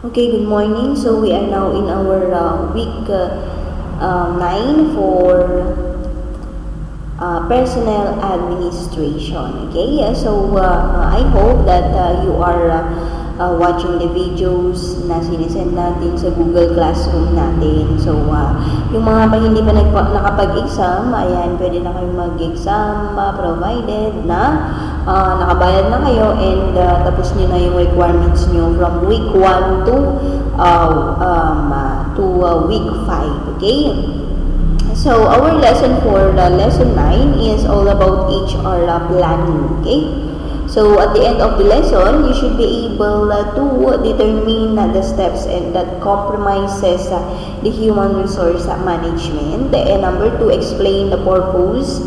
Okay, good morning. So we are now in our week 9 for personnel administration. Okay, I hope that you are watching the videos na sinisend natin sa Google Classroom natin. So, yung mga hindi pa nakapag-exam, ayan, pwede na kayong mag-exam provided na nakabayad na kayo and tapos nyo na yung requirements nyo from week 1 to week 5. Okay? So, our lesson for lesson 9 is all about HR planning. Okay? So, at the end of the lesson, you should be able to determine the steps and that compromises the human resource management. And number 2, explain the purpose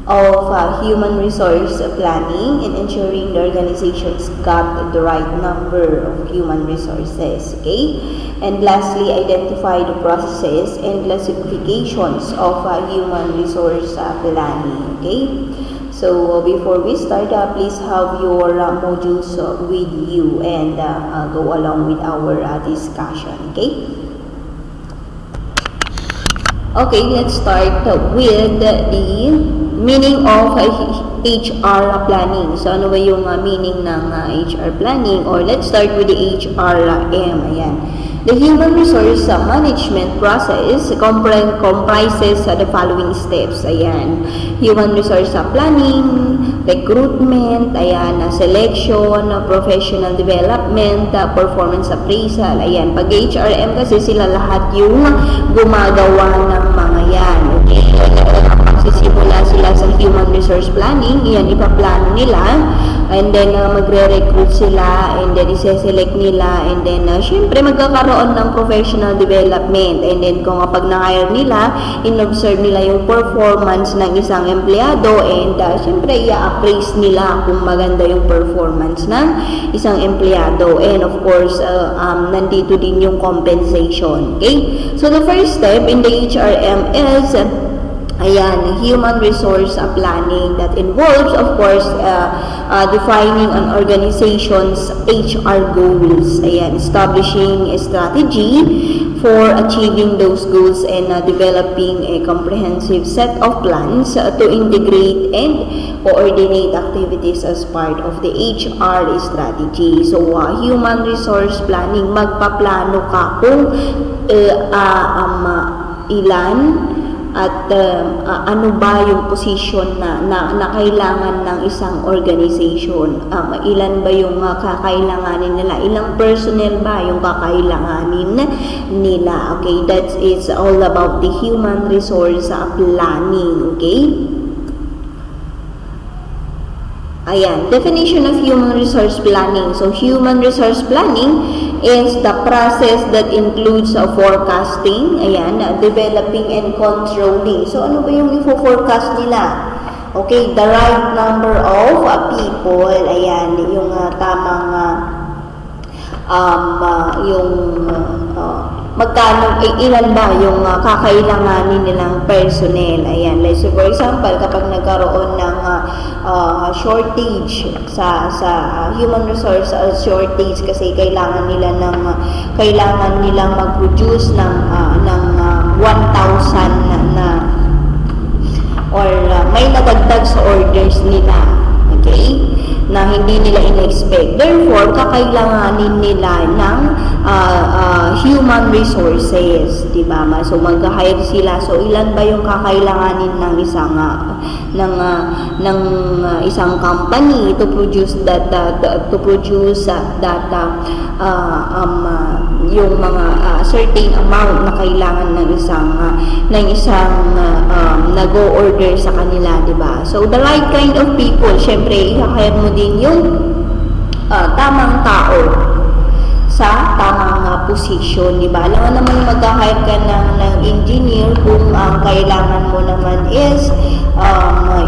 of human resource planning and ensuring the organization's got the right number of human resources. Okay? And lastly, identify the processes and classifications of human resource planning. Okay? So, before we start, please have your modules with you and go along with our discussion. Okay? Okay, let's start with the meaning of HR planning. So, ano ba yung meaning ng HR planning? Or let's start with the HRM. Ayan. The human resource management process comprises the following steps. Ayan. Human resource planning, recruitment, ayan, selection, professional development, performance appraisal. Ayan. Pag HRM kasi sila lahat yung gumagawa ng mga yan. Okay? Magsisimula sila sa human resource planning, iyan ipaplano nila, and then magre-recruit sila, and then ise-select nila, and then syempre magkakaroon ng professional development, and then kung kapag na-hire nila, in-observe nila yung performance ng isang empleyado, and syempre i-appraise nila kung maganda yung performance ng isang empleyado, and of course nandito din yung compensation. Okay, so the first step in the HRM is ayan, human resource planning that involves, of course, defining an organization's HR goals. Ayan, establishing a strategy for achieving those goals and developing a comprehensive set of plans to integrate and coordinate activities as part of the HR strategy. So, human resource planning, magpaplano ka kung ilan at ano ba yung position na kailangan ng isang organization, ilan ba yung kakailanganin nila, ilang personnel ba yung kakailanganin nila. Okay, that is all about the human resource planning. Okay, ayan, definition of human resource planning. So, human resource planning is the process that includes forecasting, ayan, developing and controlling. So, ano ba yung i-forecast nila? Okay, the right number of people, ayan, yung tamang magkano, ilan ba yung kakailanganin nilang personnel. Ayan, like so for example, kapag nagkaroon ng shortage sa human resource shortage kasi kailangan nilang mag-produce ng 1,000 or may nadagdag sa orders nila. Okay? Na hindi nila in-expect. Therefore, kakailanganin nila ng human resources, di ba? So, mag-hire sila. So, ilan ba yung kakailanganin ng isang company to produce yung mga certain amount na kailangan ng isang nag-o-order sa kanila, di ba? So, the right kind of people, syempre, i-hire mo din yung tamang tao sa tamang position, di ba? Alam mo naman mag-hire ka ng engineer kung ang kailangan mo naman is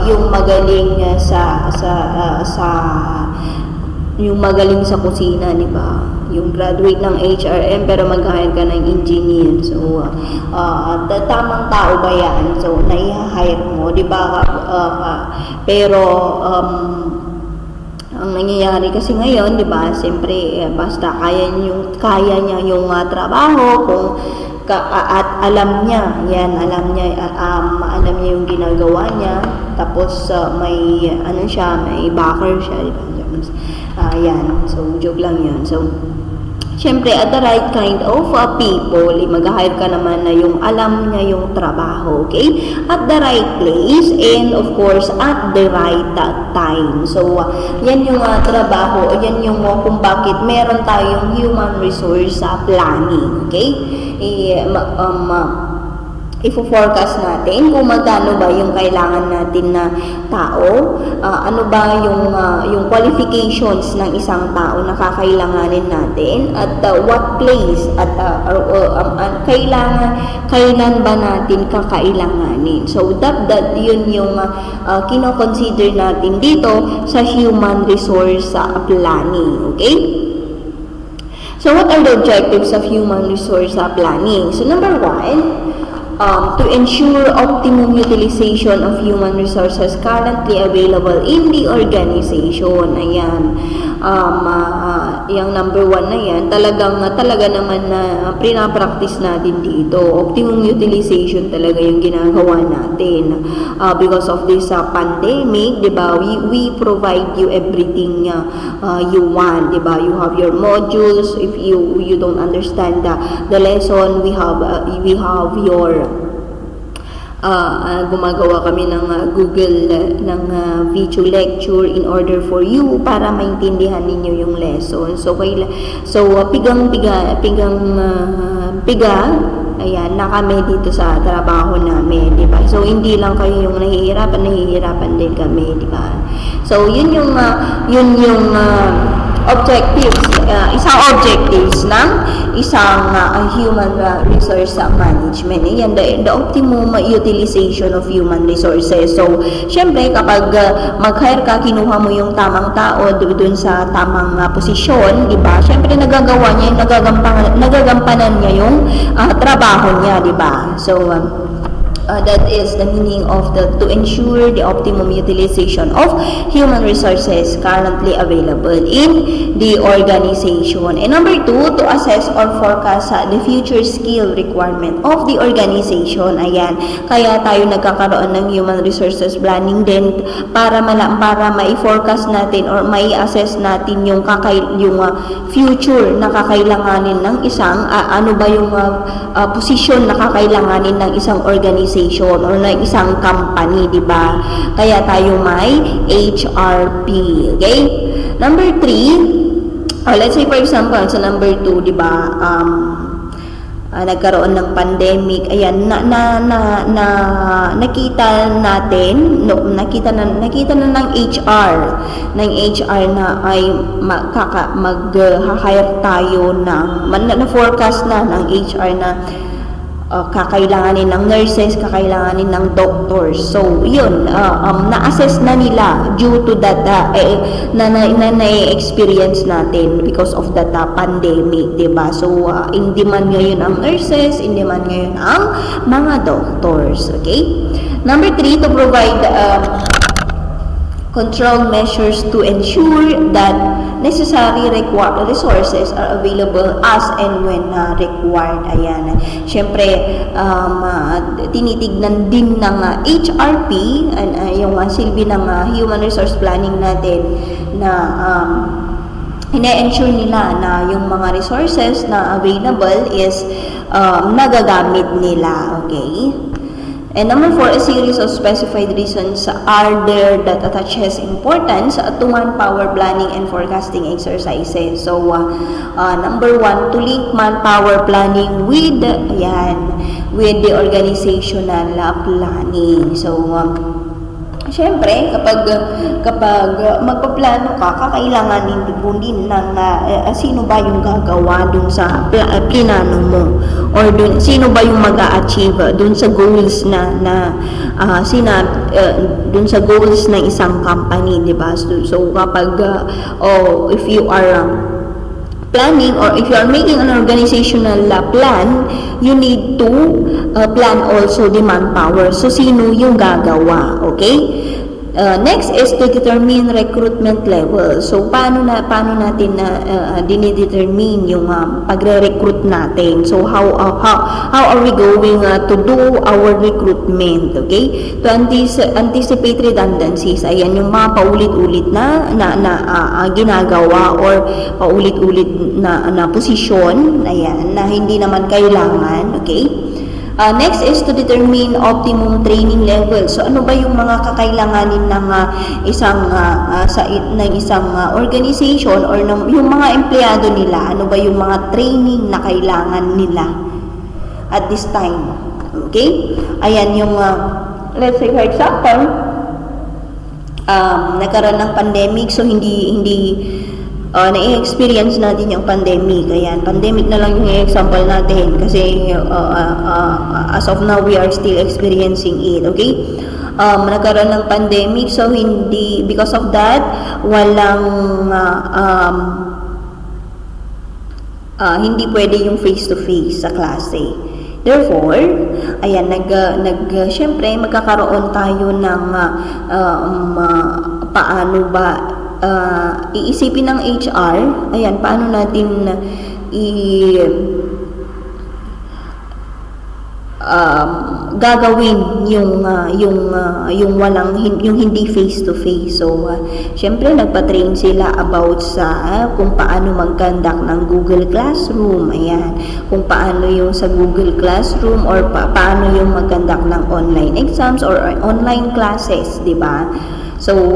yung magaling yung magaling sa kusina, di ba? Yung graduate ng HRM pero mag-hire ka ng engineer. So, tamang tao ba yan? So, na-hire mo, di ba? Pero, ang Ang nangyayari kasi ngayon, 'di ba? Siyempre, basta kaya niya yung trabaho at alam niya yung ginagawa niya, tapos may may backer siya, di ba? Yan, so joke lang yun. So syempre, at the right kind of people, mag-hire ka naman na yung alam niya yung trabaho, okay? At the right place, and of course, at the right time. So, yan yung trabaho, yan yung kung bakit meron tayong human resource planning, okay? Ifo-forecast natin kung magkano ba yung kailangan natin na tao, ano ba yung qualifications ng isang tao na kakailanganin natin, at what place at kailan ba natin kakailanganin. So that yun yung kino-consider natin dito sa human resource planning, okay? So what are the objectives of human resource planning? So number 1, to ensure optimum utilization of human resources currently available in the organization. Ayan. Yung number 1 na yan, talaga naman na pinapractice natin dito. Optimum utilization talaga yung ginagawa natin. Because of this pandemic, diba, we provide you everything you want, diba? You have your modules. If you don't understand the lesson, we have your gumagawa kami ng Google ng video lecture in order for you para maintindihan ninyo yung lesson. So ayan, na kami dito sa trabaho namin, di ba? So hindi lang kayo yung nahihirapan din kami, di ba? So yun yung objectives, isang objectives ng isang human resource management. Yan, the optimum utilization of human resources. So, syempre, kapag mag-hire ka, kinuha mo yung tamang tao dun sa tamang posisyon, di ba? Syempre, nagagawa niya, nagagampanan niya yung trabaho niya, di ba? So, that is the meaning of to ensure the optimum utilization of human resources currently available in the organization. And number 2, to assess or forecast the future skill requirement of the organization. Ayan, kaya tayo nagkakaroon ng human resources planning din para mai-forecast natin or mai-assess natin yung future na kakailanganin ng isang ano ba yung posisyon na kakailanganin ng isang organization or ng isang company, di ba? Kaya tayo may HRP, okay? Number 3, let's say for example, sa number 2, di ba, nagkaroon ng pandemic, ayan, nakita na ng HR na ay mag-hire tayo na-forecast na ng HR na kakailanganin ng nurses, kakailanganin ng doctors. So, yun, na-assess na nila due to that na-experience natin because of that pandemic, diba? So, in demand ngayon ang nurses, in demand ngayon ang mga doctors, okay? Number 3, to provide control measures to ensure that necessary resources are available as and when required. Ayan. Siyempre, tinitignan din ng HRP, yung silbi ng human resource planning natin na ina-ensure nila na yung mga resources na available is nagagamit nila. Okay? And number 4, a series of specified reasons are there that attaches importance to manpower planning and forecasting exercises. So, number 1, to link manpower planning with the organizational planning. So, syempre, kapag magpaplano ka, kakailanganin din ng sino ba yung gagawa dun sa plinano mo, or dun sino ba yung mag-a-achieve dun sa goals dun sa goals ng isang company, di ba? So kapag if you are planning or if you are making an organizational plan, you need to plan also the manpower. So, sino yung gagawa, okay? Next is to determine recruitment level. So paano natin na dinidetermine yung pagre-recruit natin? So how are we going to do our recruitment? Okay? To anticipate redundancies. Ayan yung mga paulit-ulit na ginagawa or paulit-ulit na posisyon, ayan, na hindi naman kailangan, okay? Next is to determine optimum training level. So ano ba yung mga kakailanganin ng isang organization or yung mga empleyado nila? Ano ba yung mga training na kailangan nila at this time? Okay? Ayan yung let's say for example, nagkaroon ng pandemic, so hindi na-experience natin yung pandemic. Ayan, pandemic na lang yung example natin kasi as of now we are still experiencing it, okay? Nagkaroon ng pandemic, so because of that, walang hindi pwede yung face-to-face sa klase. Therefore, ayan, syempre magkakaroon tayo ng paano ba iisipin ng HR, ayan, paano natin gagawin yung hindi face to face. So syempre nagpa-train sila about sa kung paano mag-conduct ng Google Classroom, ayan, kung paano yung sa Google Classroom or paano yung mag-conduct ng online exams or online classes, di ba? So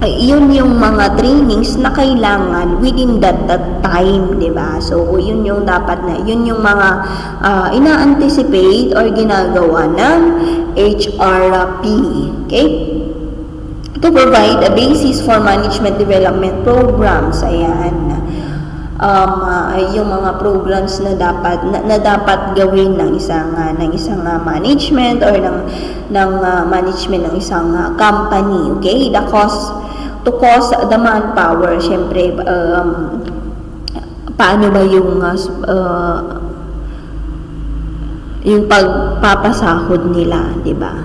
yun yung mga trainings na kailangan within that time, di ba? So, yun yung dapat yun yung mga ina-anticipate or ginagawa ng HRP, okay? To provide a basis for management development programs, ayan. Yung mga programs na dapat gawin ng isang management or ng management ng isang company, okay? To cost the manpower, syempre paano ba yung pagpapasahod nila, di ba?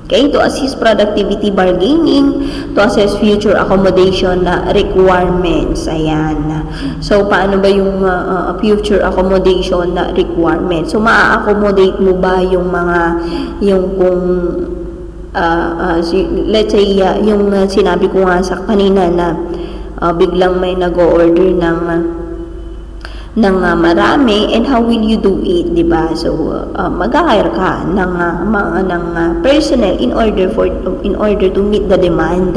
Okay, to assist productivity bargaining, to assess future accommodation requirements. Ayan. So, paano ba yung future accommodation requirements? So, maa-accommodate mo ba yung kung let's say, yung sinabi ko nga sa kanina na biglang may nag-o-order ng marami, and how will you do it, di ba? So mag-hire ka ng personnel in order to meet the demand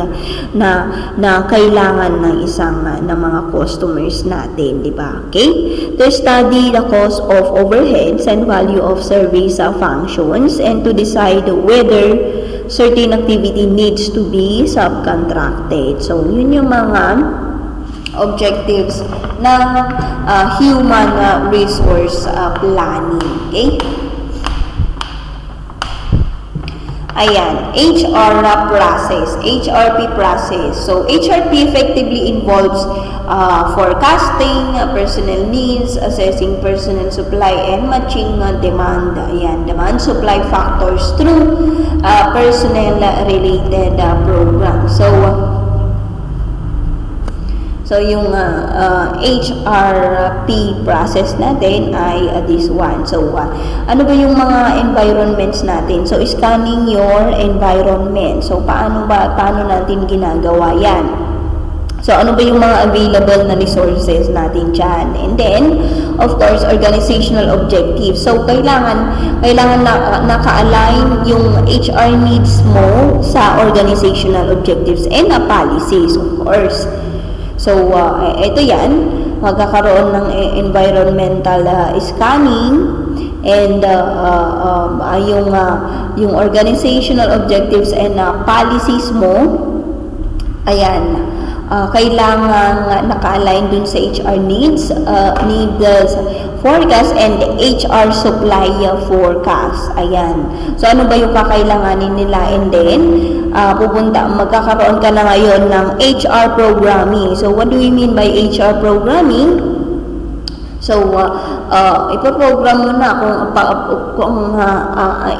na kailangan ng ng mga customers natin, di ba? Okay? To study the cost of overheads and value of service functions, and to decide whether certain activity needs to be subcontracted. So yun yung mga objectives ng human resource planning. Okay? Ayan, HRP process. So, HRP effectively involves forecasting personnel needs, assessing personnel supply, and matching demand. Ayan, demand-supply factors through personnel-related programs. So, yung HRP process natin ay this one. So, ano ba yung mga environments natin? So, scanning your environment. So, paano natin ginagawa yan? So, ano ba yung mga available na resources natin dyan? And then, of course, organizational objectives. So, kailangan naka-align yung HR needs mo sa organizational objectives and policies, of course. So, ito yan, magkakaroon ng environmental scanning, and yung organizational objectives and policies mo, ayan, kailangan naka-align dun sa HR needs, forecast, and HR supply forecast. Ayan. So, ano ba yung kakailanganin nila? And then, magkakaroon ka na ngayon ng HR programming. So, what do we mean by HR programming? So, ipoprogram mo na kung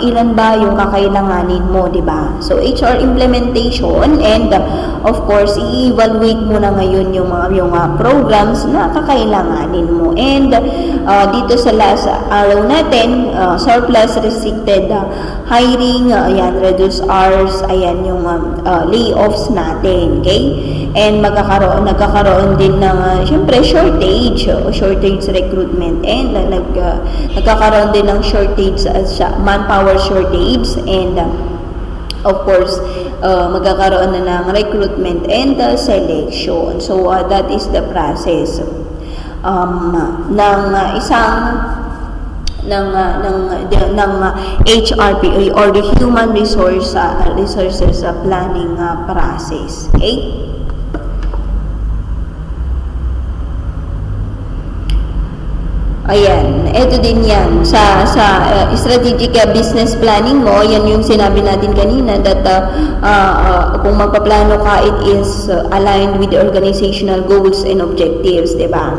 ilan ba yung kakailanganin mo, di ba? So, HR implementation and of course, i-evaluate mo na ngayon yung programs na kakailanganin mo. And dito sa last araw natin, surplus restricted hiring, ayan, reduce hours, ayan yung layoffs natin, okay? And nagkakaroon din ng syempre shortage recruitment, and nagkakaroon din ng shortage manpower shortage, and of course magkakaroon na ng recruitment and selection. So that is the process ng isang ng HRPA or the human resources planning process, okay? Ayan, eto din yan. Sa strategic business planning mo, yan yung sinabi natin kanina that kung magpaplano ka, it is aligned with the organizational goals and objectives, diba?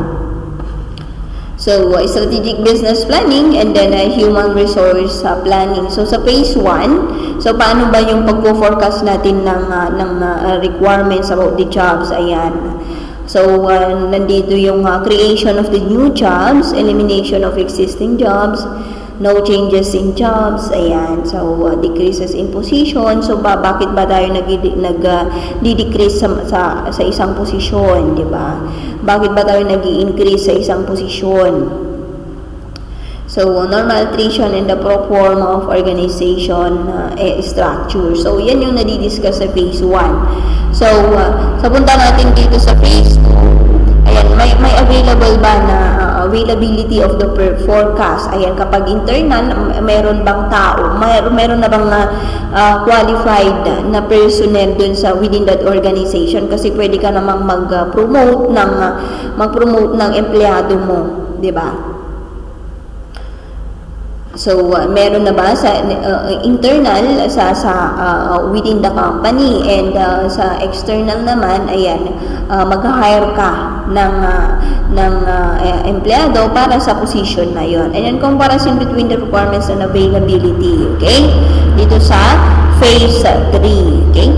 So, strategic business planning and then human resource planning. So, sa phase 1, so paano ba yung pagpo-forecast natin ng requirements about the jobs? Ayan. So, nandito yung creation of the new jobs, elimination of existing jobs, no changes in jobs, ayan. So, decreases in position. So, bakit ba tayo nag-decrease sa isang posisyon, di ba? Bakit ba tayo nag-i-increase sa isang posisyon? So, normal attrition and the pro forma of organization structure. So, yan yung nadidiscuss sa phase 1. So, sa punta natin dito sa phase 2, ayan, may available ba na availability of the forecast? Ayan, kapag internal, meron bang tao? Meron na bang qualified na personnel dun within that organization? Kasi pwede ka namang mag-promote ng empleyado mo, di ba? So, meron na ba sa internal within the company, and sa external naman, ayan, mag-hire ka ng empleyado para sa position na yon. And then, comparison between the requirements and availability, okay? Dito sa phase 3, okay?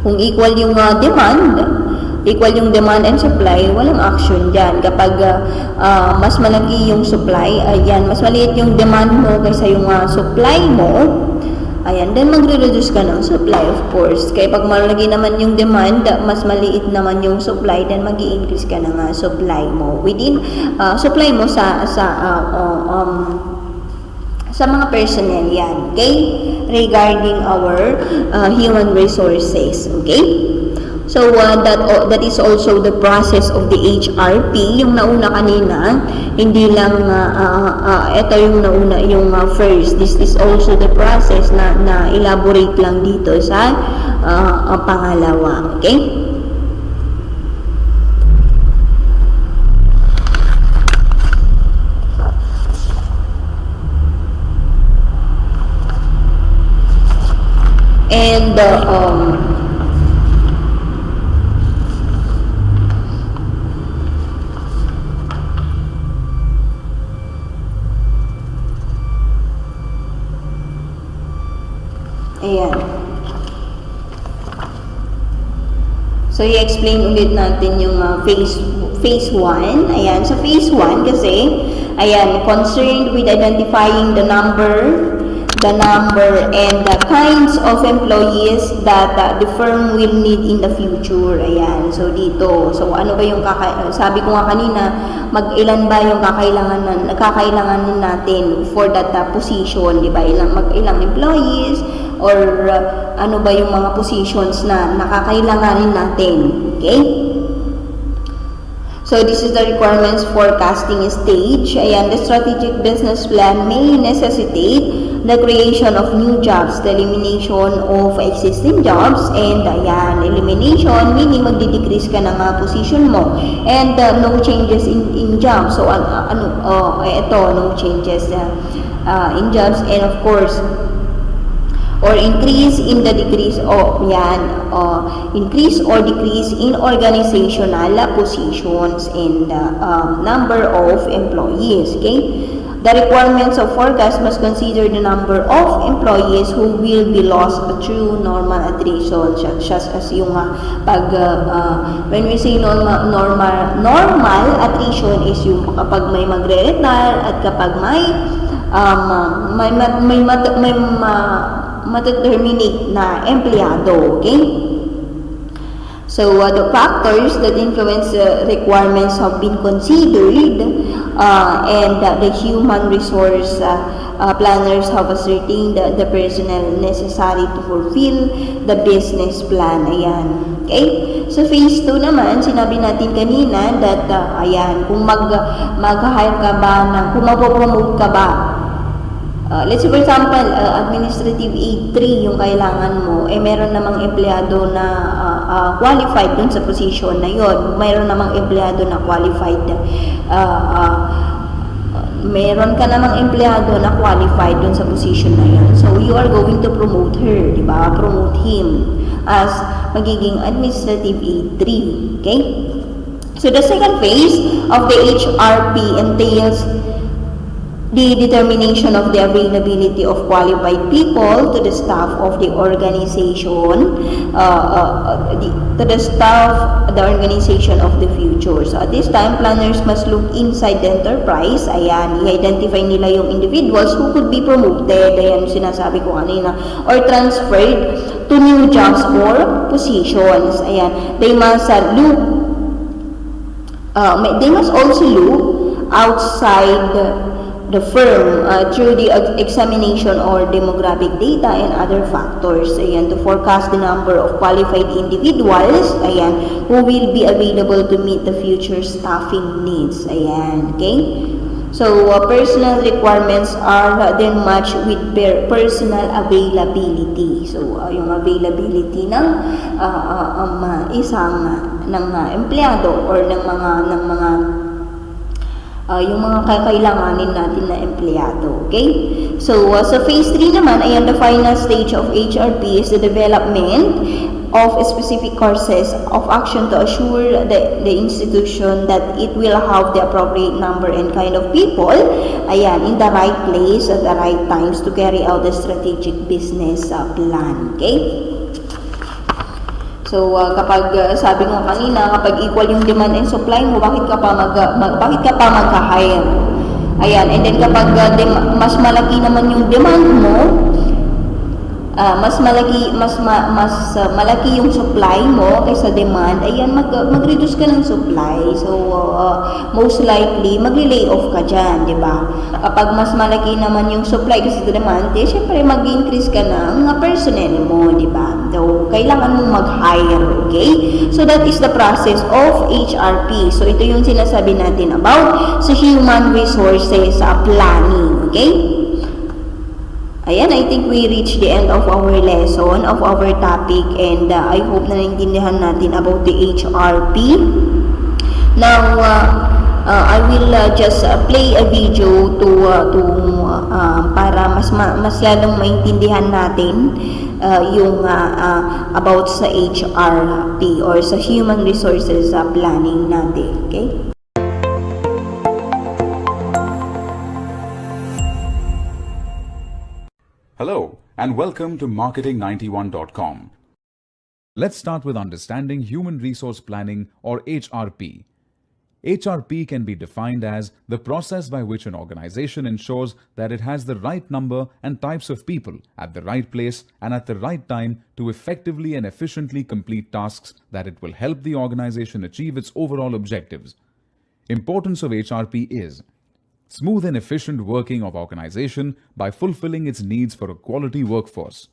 Kung equal yung demand and supply, walang action dyan. Kapag mas malaki yung supply, ayan, mas maliit yung demand mo kaysa yung supply mo, ayan, then magre-reduce ka ng supply, of course. Kaya pag malaki naman yung demand, mas maliit naman yung supply, then mag-i-increase ka ng supply mo. Supply mo sa mga personnel yan, okay? Regarding our human resources, okay? So, that is also the process of the HRP. Yung nauna kanina, hindi lang, ito yung nauna, yung first. This is also the process na elaborate lang dito sa pangalawa. Okay? And, ayan. So, i-explain ulit natin yung phase 1. Ayan. Sa phase 1 kasi, ayan, concerned with identifying the number and the kinds of employees that the firm will need in the future. Ayan. So, dito. So, ano ba yung sabi ko nga kanina, ilan ba yung kakailanganin natin for that position, di ba? Ilang employees, or ano ba yung mga positions na nakakailanganin natin. Okay? So, this is the requirements forecasting stage. Ayan, the strategic business plan may necessitate the creation of new jobs, the elimination of existing jobs, and ayan, elimination, meaning magdi-decrease ka ng position mo, and no changes in jobs. So, no changes in jobs, and of course, or increase in the decrease o yan, increase or decrease in organizational positions and number of employees. Okay? The requirements of forecast must consider the number of employees who will be lost through normal attrition, such as yung when we say normal attrition is yung kapag may magre-retire at kapag may mataterminate na empleyado. Okay? So, the factors that influence requirements have been considered, and the human resource planners have ascertained the personnel necessary to fulfill the business plan. Ayan. Okay? So, phase 2 naman, sinabi natin kanina that, ayan, kung mag-hire ka ba, kung mag-promote ka ba, let's say for example, administrative aid 3 yung kailangan mo, meron namang empleyado na qualified dun sa position na yon. Mayroon namang empleyado na qualified, meron ka namang empleyado na qualified dun sa position na yon. So, you are going to promote her, di ba? Promote him as magiging administrative aid 3. Okay? So, the second phase of the HRP entails the determination of the availability of qualified people to the staff of the organization, the organization of the future. So at this time, planners must look inside the enterprise. Ayan, i-identify nila yung individuals who could be promoted, ayan sinasabi ko kanina, or transferred to new jobs or positions. Ayan, they must they must also look outside the firm through the examination or demographic data and other factors, ayan, to forecast the number of qualified individuals, ayan, who will be available to meet the future staffing needs. Ayan, okay? So, personal requirements are then matched with personal availability. So, yung availability ng isang empleyado or ng mga yung mga kakailanganin natin na empleyado. Okay? So, sa phase 3 naman, ayan, the final stage of HRP is the development of specific courses of action to assure the institution that it will have the appropriate number and kind of people, ayan, in the right place at the right times to carry out the strategic business plan. Okay? So, kapag sabi nga kanina, kapag equal yung demand and supply mo, bakit ka pa magka-hire? Ayan, and then kapag mas malaki naman yung demand mo, mas malaki yung supply mo kaysa demand, ayan, mag-reduce ka ng supply. So, most likely, magli-lay off ka dyan, di ba? Kapag mas malaki naman yung supply kaysa demand, syempre, mag-increase ka ng personnel mo, di ba? So, kailangan mong mag-hire, okay? So, that is the process of HRP. So, ito yung sinasabi natin about sa human resources planning, okay? Ayan, I think we reached the end of our lesson, of our topic, and I hope na naintindihan natin about the HRP. Now, I will just play a video para mas lalong maintindihan natin yung about sa HRP or sa human resources planning natin. Okay? Hello, and welcome to Marketing91.com. Let's start with understanding Human Resource Planning, or HRP. HRP can be defined as the process by which an organization ensures that it has the right number and types of people at the right place and at the right time to effectively and efficiently complete tasks that it will help the organization achieve its overall objectives. Importance of HRP is smooth and efficient working of organization by fulfilling its needs for a quality workforce,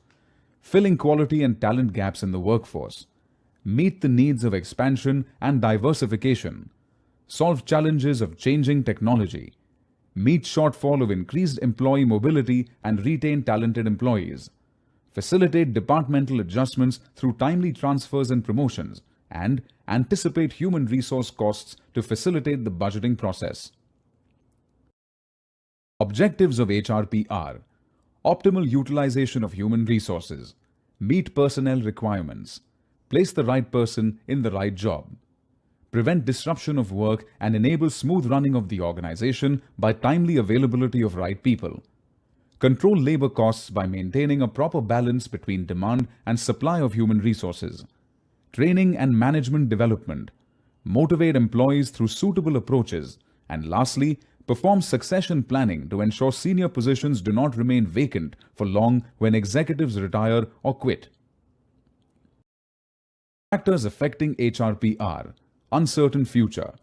filling quality and talent gaps in the workforce, meet the needs of expansion and diversification, solve challenges of changing technology, meet shortfall of increased employee mobility and retain talented employees, facilitate departmental adjustments through timely transfers and promotions, and anticipate human resource costs to facilitate the budgeting process. Objectives of HRP are optimal utilization of human resources, meet personnel requirements, place the right person in the right job, prevent disruption of work and enable smooth running of the organization by timely availability of right people, control labor costs by maintaining a proper balance between demand and supply of human resources, training and management development, motivate employees through suitable approaches, and lastly, perform succession planning to ensure senior positions do not remain vacant for long when executives retire or quit. Factors affecting HRP are uncertain future.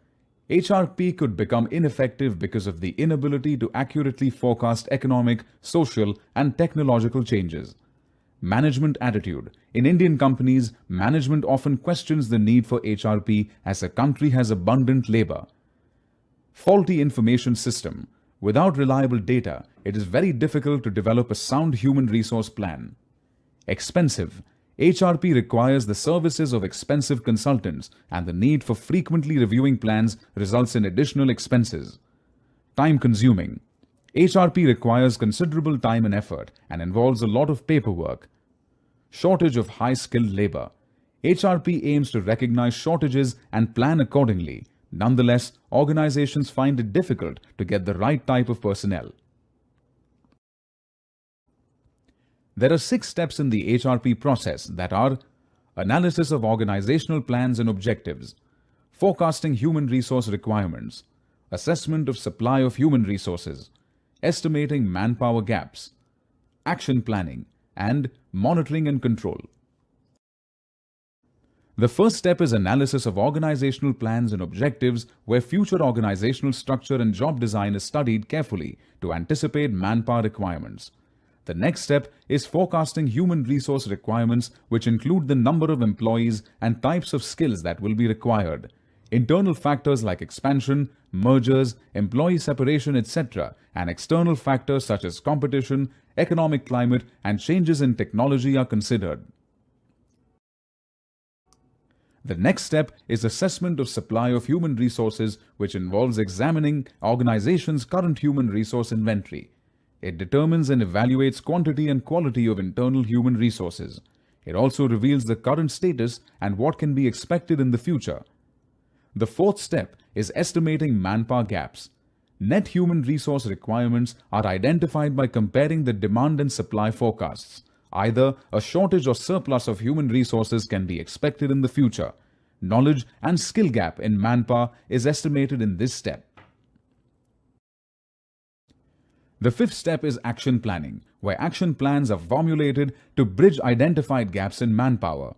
HRP could become ineffective because of the inability to accurately forecast economic, social, and technological changes. Management attitude. In Indian companies, management often questions the need for HRP as the country has abundant labor. Faulty information system. Without reliable data, it is very difficult to develop a sound human resource plan. Expensive. HRP requires the services of expensive consultants, and the need for frequently reviewing plans results in additional expenses. Time-consuming. HRP requires considerable time and effort and involves a lot of paperwork. Shortage of high-skilled labor. HRP aims to recognize shortages and plan accordingly. Nonetheless, organizations find it difficult to get the right type of personnel. There are 6 steps in the HRP process that are analysis of organizational plans and objectives, forecasting human resource requirements, assessment of supply of human resources, estimating manpower gaps, action planning, and monitoring and control. The first step is analysis of organizational plans and objectives, where future organizational structure and job design is studied carefully to anticipate manpower requirements. The next step is forecasting human resource requirements, which include the number of employees and types of skills that will be required. Internal factors like expansion, mergers, employee separation, etc., and external factors such as competition, economic climate, and changes in technology are considered. The next step is assessment of supply of human resources, which involves examining organizations' current human resource inventory. It determines and evaluates quantity and quality of internal human resources. It also reveals the current status and what can be expected in the future. The fourth step is estimating manpower gaps. Net human resource requirements are identified by comparing the demand and supply forecasts. Either a shortage or surplus of human resources can be expected in the future. Knowledge and skill gap in manpower is estimated in this step. The fifth step is action planning, where action plans are formulated to bridge identified gaps in manpower.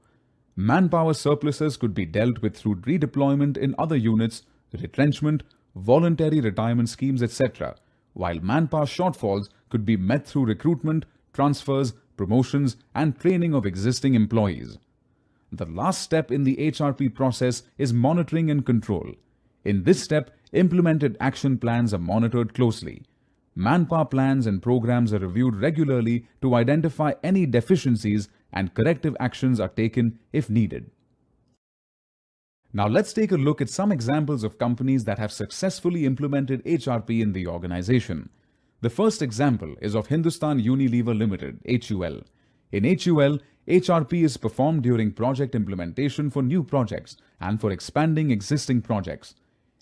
Manpower surpluses could be dealt with through redeployment in other units, retrenchment, voluntary retirement schemes, etc., while manpower shortfalls could be met through recruitment, transfers, promotions, and training of existing employees. The last step in the HRP process is monitoring and control. In this step, implemented action plans are monitored closely. Manpower plans and programs are reviewed regularly to identify any deficiencies, and corrective actions are taken if needed. Now let's take a look at some examples of companies that have successfully implemented HRP in the organization. The first example is of Hindustan Unilever Limited, HUL. In HUL, HRP is performed during project implementation for new projects and for expanding existing projects.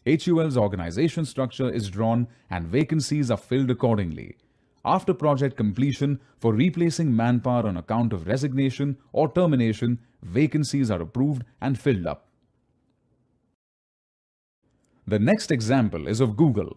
HUL's organization structure is drawn and vacancies are filled accordingly. After project completion, for replacing manpower on account of resignation or termination, vacancies are approved and filled up. The next example is of Google.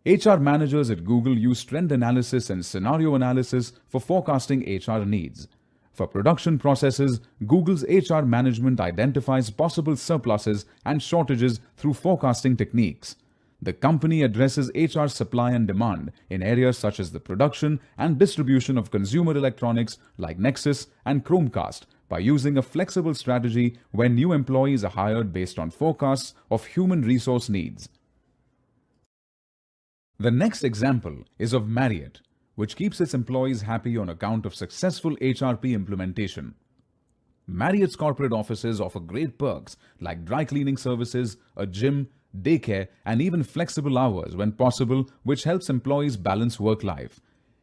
HR managers at Google use trend analysis and scenario analysis for forecasting HR needs. For production processes, Google's HR management identifies possible surpluses and shortages through forecasting techniques. The company addresses HR supply and demand in areas such as the production and distribution of consumer electronics like Nexus and Chromecast by using a flexible strategy where new employees are hired based on forecasts of human resource needs. The next example is of Marriott, which keeps its employees happy on account of successful HRP implementation. Marriott's corporate offices offer great perks like dry cleaning services, a gym, daycare, and even flexible hours when possible, which helps employees balance work life.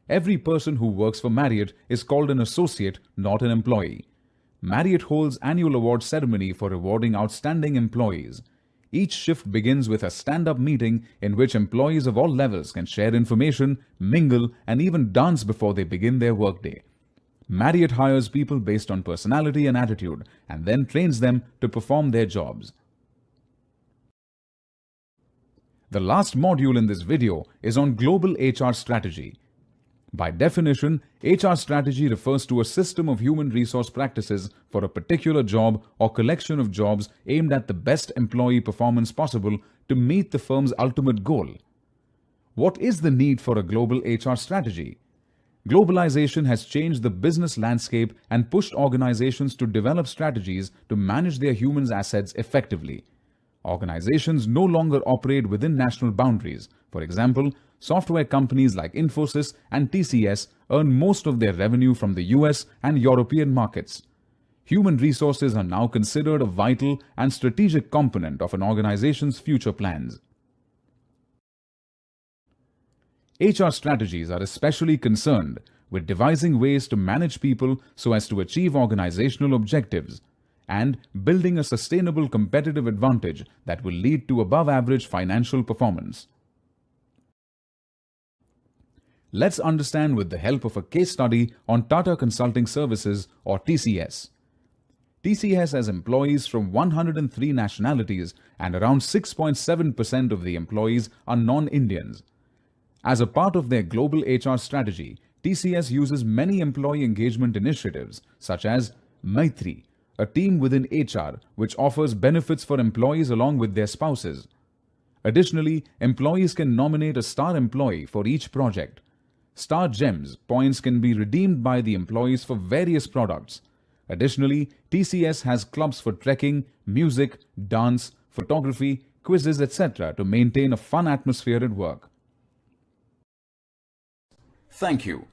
Every person who works for Marriott is called an associate, not an employee. Marriott holds annual award ceremony for rewarding outstanding employees. Each shift begins with a stand-up meeting in which employees of all levels can share information, mingle, and even dance before they begin their workday. Marriott hires people based on personality and attitude and then trains them to perform their jobs. The last module in this video is on global HR strategy. By definition, HR strategy refers to a system of human resource practices for a particular job or collection of jobs aimed at the best employee performance possible to meet the firm's ultimate goal. What is the need for a global HR strategy? Globalization has changed the business landscape and pushed organizations to develop strategies to manage their human assets effectively. Organizations no longer operate within national boundaries. For example, software companies like Infosys and TCS earn most of their revenue from the US and European markets. Human resources are now considered a vital and strategic component of an organization's future plans. HR strategies are especially concerned with devising ways to manage people so as to achieve organizational objectives and building a sustainable competitive advantage that will lead to above-average financial performance. Let's understand with the help of a case study on Tata Consulting Services or TCS. TCS has employees from 103 nationalities and around 6.7% of the employees are non-Indians. As a part of their global HR strategy, TCS uses many employee engagement initiatives such as Maitri, a team within HR which offers benefits for employees along with their spouses. Additionally, employees can nominate a star employee for each project. Star Gems points can be redeemed by the employees for various products. Additionally, TCS has clubs for trekking, music, dance, photography, quizzes, etc. to maintain a fun atmosphere at work. Thank you.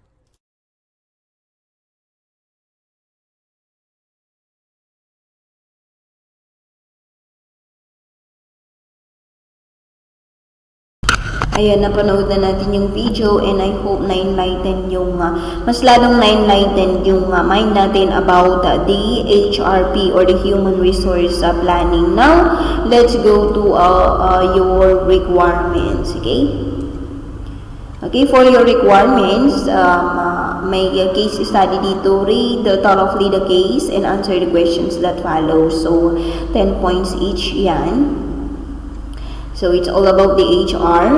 Ayan, napanood na natin yung video and I hope na-enlighten yung, mas lalong na-enlighten yung mind natin about the HRP or the Human Resource Planning. Now, let's go to your requirements, okay? Okay, for your requirements, may case study dito, read thoroughly the case and answer the questions that follow. So, 10 points each yan. So, it's all about the HR.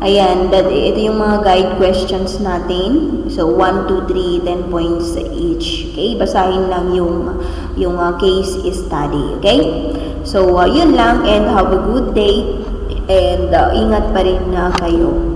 Ayan, ito yung mga guide questions natin. So, 1, 2, 3, 10 points each. Okay, basahin lang yung case study. Okay? So, yun lang and have a good day and ingat pa rin kayo.